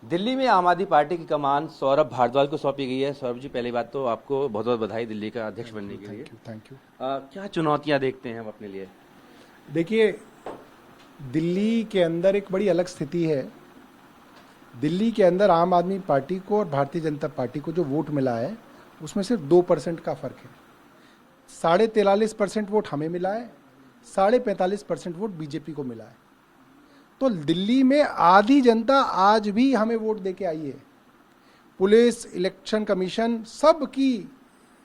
दिल्ली में आम आदमी पार्टी की कमान सौरभ भारद्वाज को सौंपी गई है। सौरभ जी, पहली बात तो आपको बहुत बहुत बधाई दिल्ली का अध्यक्ष बनने के लिए। Thank you. क्या चुनौतियां देखते हैं हम अपने लिए? देखिए, दिल्ली के अंदर एक बड़ी अलग स्थिति है। दिल्ली के अंदर आम आदमी पार्टी को और भारतीय जनता पार्टी को जो वोट मिला है उसमें सिर्फ 2% का फर्क है। 43.5% वोट हमें मिला है, 45.5% वोट बीजेपी को मिला है। तो दिल्ली में आधी जनता आज भी हमें वोट देके आई है। पुलिस, इलेक्शन कमीशन, सब की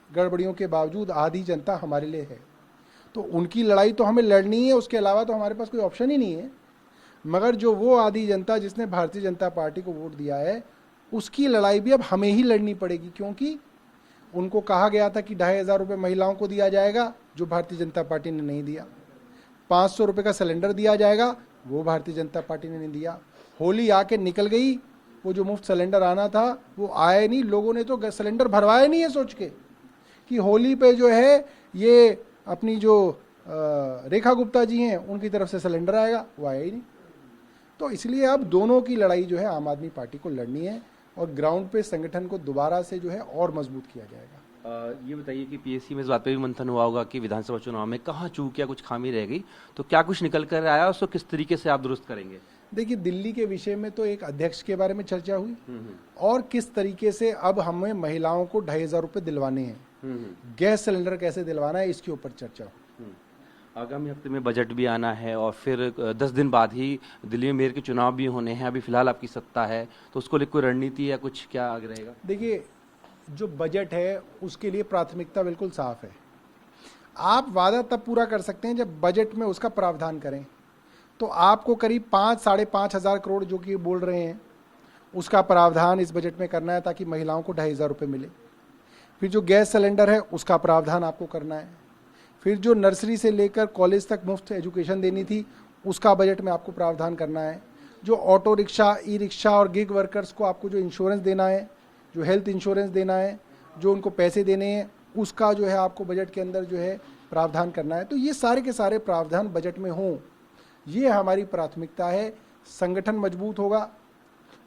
गड़बड़ियों के बावजूद आधी जनता हमारे लिए है। तो उनकी लड़ाई तो हमें लड़नी है, उसके अलावा तो हमारे पास कोई ऑप्शन ही नहीं है। मगर जो वो आधी जनता जिसने भारतीय जनता पार्टी को वोट दिया है, उसकी लड़ाई भी अब हमें ही लड़नी पड़ेगी, क्योंकि उनको कहा गया था कि 2,500 रुपये महिलाओं को दिया जाएगा, जो भारतीय जनता पार्टी ने नहीं दिया। 500 रुपये का सिलेंडर दिया जाएगा, वो भारतीय जनता पार्टी ने नहीं दिया। होली आके निकल गई, वो जो मुफ्त सिलेंडर आना था वो आया नहीं। लोगों ने तो सिलेंडर भरवाया नहीं है सोच के कि होली पे जो है ये अपनी जो रेखा गुप्ता जी हैं उनकी तरफ से सिलेंडर आएगा, वो आया ही नहीं। तो इसलिए अब दोनों की लड़ाई जो है आम आदमी पार्टी को लड़नी है और ग्राउंड पे संगठन को दोबारा से जो है और मजबूत किया जाएगा। ये बताइए कि पीएससी में इस बात पे भी मंथन हुआ होगा कि विधानसभा चुनाव में कहाँ चूक या कुछ खामी रह गई, तो क्या कुछ निकल कर आया, उसको किस तरीके से आप दुरुस्त करेंगे? देखिए, दिल्ली के विषय में तो एक अध्यक्ष के बारे में चर्चा हुई और किस तरीके से अब हमें महिलाओं को 2,500 रुपये दिलवाने हैं, गैस सिलेंडर कैसे दिलवाना है, इसके ऊपर चर्चा हुई। आगामी हफ्ते में बजट भी आना है और फिर 10 दिन बाद ही दिल्ली में मेयर के चुनाव भी होने हैं। अभी फिलहाल आपकी सत्ता है, तो उसको लेकर कोई रणनीति या कुछ क्या आगे रहेगा? देखिए, जो बजट है उसके लिए प्राथमिकता बिल्कुल साफ है। आप वादा तब पूरा कर सकते हैं जब बजट में उसका प्रावधान करें। तो आपको करीब 5-5.5 हज़ार करोड़ जो कि बोल रहे हैं उसका प्रावधान इस बजट में करना है, ताकि महिलाओं को 2,500 रुपये मिले। फिर जो गैस सिलेंडर है उसका प्रावधान आपको करना है। फिर जो नर्सरी से लेकर कॉलेज तक मुफ्त एजुकेशन देनी थी उसका बजट में आपको प्रावधान करना है। जो ऑटो रिक्शा, ई रिक्शा और गिग वर्कर्स को आपको जो इंश्योरेंस देना है, जो हेल्थ इंश्योरेंस देना है, जो उनको पैसे देने हैं, उसका जो है आपको बजट के अंदर जो है प्रावधान करना है। तो ये सारे के सारे प्रावधान बजट में हों, ये हमारी प्राथमिकता है। संगठन मजबूत होगा,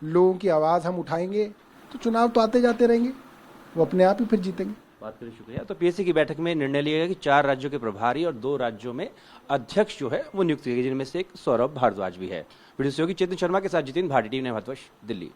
लोगों की आवाज़ हम उठाएंगे, तो चुनाव तो आते जाते रहेंगे, वो अपने आप ही फिर जीतेंगे। बात करें, शुक्रिया। तो पीएससी की बैठक में निर्णय लिया गया कि 4 राज्यों के प्रभारी और 2 राज्यों में अध्यक्ष जो है वो नियुक्त किए गए, जिनमें से एक सौरभ भारद्वाज भी है। वीडियो सहयोगी चेतन शर्मा के साथ जितेंद्र भाटी, टीवी 9 भारतवर्ष, दिल्ली।